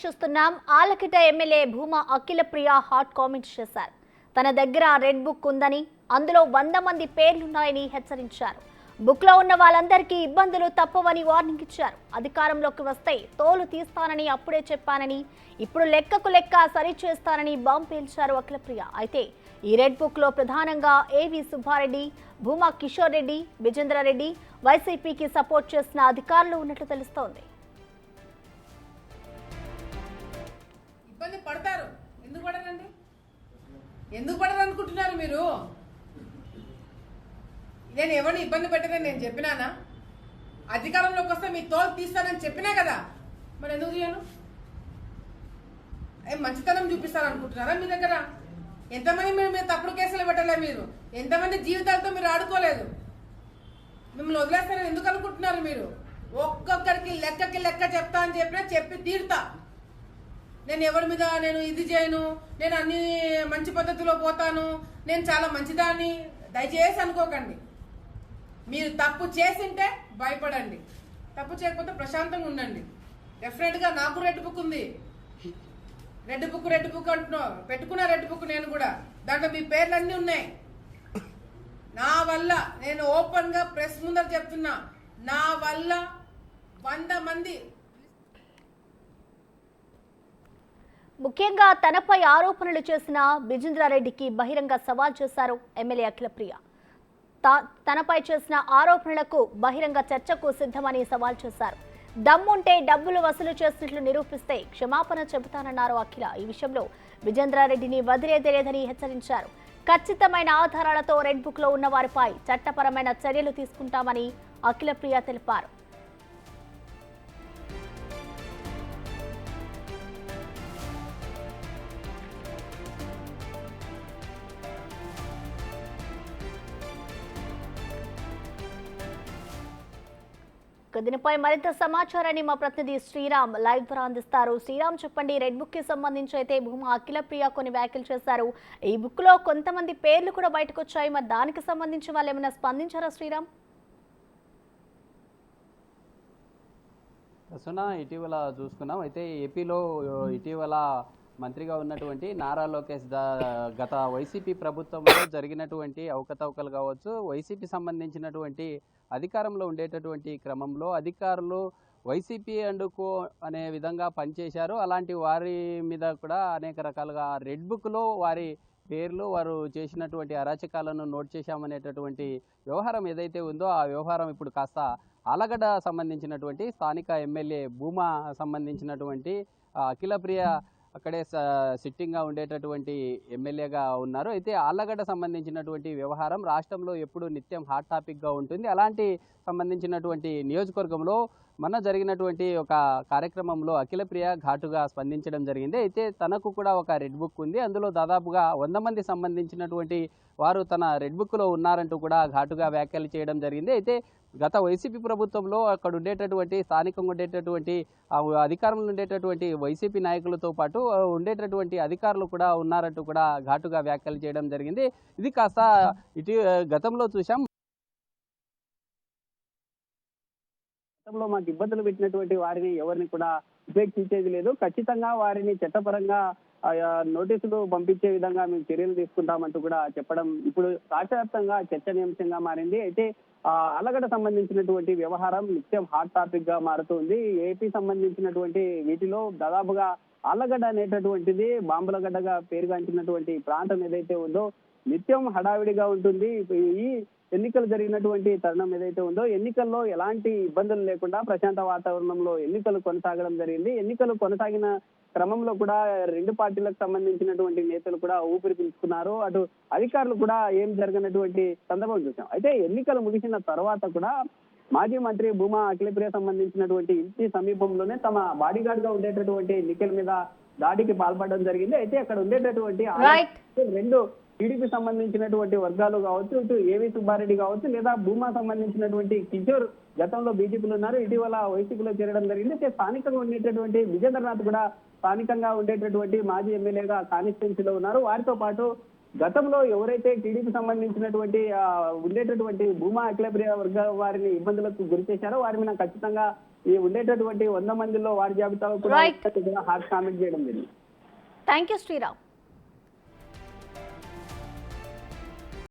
చూస్తున్నాం. ఆలకిట MLA Bhuma Akhilapriya hot comments చేశారు. తన దగ్గర రెడ్ బుక్ ఉందని, అందులో 100 మంది పేర్లున్నాయని హెచ్చరించారు. బుక్ లో ఉన్న వాళ్ళందరికీ ఇబ్బందులు తప్పవని వార్నింగ్ ఇచ్చారు. అధికారంలోకి వస్తే తోలు తీస్తానని అప్పుడే చెప్పానని, ఇప్పుడు లెక్కకు లెక్క సరి చేస్తానని బాంబు పేల్చారు అఖిలప్రియ. అయితే ఈ రెడ్ బుక్ లో ప్రధానంగా ఏవి సుబ్బారెడ్డి, భూమా కిషోర్ రెడ్డి, విజేంద్రారెడ్డి వైసీపీకి సపోర్ట్ చేసిన అధికారులు ఉన్నట్లు తెలుస్తోంది. ఇబ్బంది పడతారు. ఎందుకు పడరండి? ఎందుకు పడరు అనుకుంటున్నారు మీరు? నేను ఎవరిని ఇబ్బంది పెట్టదని నేను చెప్పినానా? అధికారంలోకి వస్తే మీ తోలు తీస్తానని చెప్పినా కదా, మరి ఎందుకు చేయను? మంచితనం చూపిస్తారు అనుకుంటున్నారా? మీ దగ్గర ఎంతమంది మీరు తప్పుడు కేసులు పెట్టలే, మీరు ఎంతమంది జీవితాలతో మీరు ఆడుకోలేదు. మిమ్మల్ని వదిలేస్తారని ఎందుకు అనుకుంటున్నారు మీరు? ఒక్కొక్కరికి లెక్కకి లెక్క చెప్తా అని చెప్పినా చెప్పి తీరుతా. నేను ఎవరి మీద నేను ఇది చేయను, నేను అన్ని మంచి పద్ధతిలో పోతాను, నేను చాలా మంచిదాన్ని దయచేసి అనుకోకండి. మీరు తప్పు చేసింటే భయపడండి, తప్పు చేయకపోతే ప్రశాంతంగా ఉండండి. డెఫినెట్గా నాకు రెడ్ బుక్ ఉంది. రెడ్ బుక్ అంటున్నావు, పెట్టుకున్న రెడ్ బుక్ నేను కూడా. దాంట్లో మీ పేర్లు అన్నీ ఉన్నాయి. నా వల్ల నేను ఓపెన్గా ప్రెస్ ముందర చెప్తున్నా, నా వల్ల 100 మంది ముఖ్యంగా తనపై ఆరోపణలు చేసిన విజేంద్రారెడ్డికి బహిరంగ సవాల్ చేశారు ఎమ్మెల్యే అఖిలప్రియ. తనపై చేసిన ఆరోపణలకు బహిరంగ చర్చకు సిద్ధమని సవాల్ చేశారు. దమ్ముంటే డబ్బులు వసూలు చేసినట్లు నిరూపిస్తే క్షమాపణ చెబుతానన్నారు అఖిల. ఈ విషయంలో విజేంద్రారెడ్డిని వదిలేదే లేదని హెచ్చరించారు. ఖచ్చితమైన ఆధారాలతో రెడ్ బుక్ లో ఉన్న వారిపై చట్టపరమైన చర్యలు తీసుకుంటామని అఖిలప్రియ తెలిపారు. దీనిపై మరింత సమాచారాన్ని మా ప్రతినిధి శ్రీరామ్ లైవ్ ద్వారా అందిస్తారు. శ్రీరామ్, చెప్పండి, రెడ్ బుక్ కి సంబంధించి అయితే భూమా అఖిలప్రియ కొన్ని వ్యాఖ్యలు చేశారు. ఈ బుక్ లో కొంతమంది పేర్లు కూడా బయటకు వచ్చాయి. మరి దానికి సంబంధించి వాళ్ళు ఏమైనా స్పందించారా శ్రీరామ్? ప్రస్తుతం ఇటీవల చూసుకున్నాం. అయితే ఏపీలో ఇటీవల మంత్రిగా ఉన్నటువంటి నారా లోకేష్ గత వైసీపీ ప్రభుత్వంలో జరిగినటువంటి అవకతవకలు కావచ్చు, వైసీపీ సంబంధించినటువంటి అధికారంలో ఉండేటటువంటి క్రమంలో అధికారులు వైసీపీ అండుకో అనే విధంగా పనిచేశారు. అలాంటి వారి మీద కూడా అనేక రకాలుగా రెడ్ బుక్లో వారి పేర్లు, వారు చేసినటువంటి అరాచకాలను నోట్ చేశామనేటటువంటి వ్యవహారం ఏదైతే ఉందో ఆ వ్యవహారం ఇప్పుడు కాస్త ఆలగడ్డ సంబంధించినటువంటి స్థానిక ఎమ్మెల్యే భూమా సంబంధించినటువంటి అఖిలప్రియ అక్కడే సిట్టింగ్గా ఉండేటటువంటి ఎమ్మెల్యేగా ఉన్నారు. అయితే ఆళ్లగడ్డ సంబంధించినటువంటి వ్యవహారం రాష్ట్రంలో ఎప్పుడు నిత్యం హాట్ టాపిక్గా ఉంటుంది. అలాంటి సంబంధించినటువంటి నియోజకవర్గంలో మొన్న జరిగినటువంటి ఒక కార్యక్రమంలో అఖిలప్రియ ఘాటుగా స్పందించడం జరిగింది. అయితే తనకు కూడా ఒక రెడ్ బుక్ ఉంది, అందులో దాదాపుగా 100 మంది సంబంధించినటువంటి వారు తన రెడ్ బుక్లో ఉన్నారంటూ కూడా ఘాటుగా వ్యాఖ్యలు చేయడం జరిగింది. అయితే గత వైసీపీ ప్రభుత్వంలో అక్కడ ఉండేటటువంటి స్థానికంగా ఉండేటటువంటి అధికారంలో ఉండేటటువంటి వైసీపీ నాయకులతో పాటు ఉండేటటువంటి అధికారులు కూడా ఉన్నారంటూ కూడా ఘాటుగా వ్యాఖ్యలు చేయడం జరిగింది. ఇది కాస్త గతంలో చూసాం. గతంలో మాకు ఇబ్బందులు పెట్టినటువంటి వారిని ఎవరిని కూడా ఉపేక్షించేది లేదు, ఖచ్చితంగా వారిని చట్టపరంగా నోటీసులు పంపించే విధంగా మేము చర్యలు తీసుకుంటామంటూ కూడా చెప్పడం ఇప్పుడు రాష్ట్ర వ్యాప్తంగా చర్చనీయాంశంగా మారింది. అయితే ఆళ్లగడ్డ సంబంధించినటువంటి వ్యవహారం నిత్యం హాట్ టాపిక్ గా మారుతుంది. ఏపీ సంబంధించినటువంటి వీటిలో దాదాపుగా ఆళ్లగడ్డ అనేటటువంటిది బాంబులగడ్డగా పేరుగాంచినటువంటి ప్రాంతం ఏదైతే ఉందో నిత్యం హడావిడిగా ఉంటుంది. ఈ ఎన్నికలు జరిగినటువంటి తరుణం ఏదైతే ఉందో ఎన్నికల్లో ఎలాంటి ఇబ్బందులు లేకుండా ప్రశాంత వాతావరణంలో ఎన్నికలు కొనసాగడం జరిగింది. ఎన్నికలు కొనసాగిన క్రమంలో కూడా రెండు పార్టీలకు సంబంధించినటువంటి నేతలు కూడా ఊపిరి పీల్చుకున్నారు. అటు అధికారులు కూడా ఏం జరగనటువంటి సందర్భం చూసాం. అయితే ఎన్నికలు ముగిసిన తర్వాత కూడా మాజీ మంత్రి భూమా అఖిలప్రియ సంబంధించినటువంటి ఇంటి సమీపంలోనే తమ బాడీగార్డ్ గా ఉండేటటువంటి నిఖిల్ మీద దాడికి పాల్పడడం జరిగింది. అయితే అక్కడ ఉండేటటువంటి రెండు టీడీపీ సంబంధించినటువంటి వర్గాలు కావచ్చు, ఇటు ఏవి సుబ్బారెడ్డి కావచ్చు, లేదా భూమా సంబంధించినటువంటి కిషోర్ గతంలో బీజేపీలో ఉన్నారు, ఇటీవల వైసీపీలో చేరడం జరిగింది. అయితే స్థానికంగా ఉండేటటువంటి విజేంద్రనాథ్ కూడా స్థానికంగా ఉండేటటువంటి మాజీ ఎమ్మెల్యేగా కాన్స్టిట్యున్సీలో ఉన్నారు. వారితో పాటు గతంలో ఎవరైతే టీడీపీ సంబంధించినటువంటి ఉండేటటువంటి భూమా అఖిలప్రియ వర్గ వారిని ఇబ్బందులకు గురి చేశారో వారి మీద ఖచ్చితంగా ఈ ఉండేటటువంటి 100 మందిలో వారి జాబితాలో కూడా Right. హార్ట్ కామెంట్ చేయడం జరిగింది. Thank you Sriram.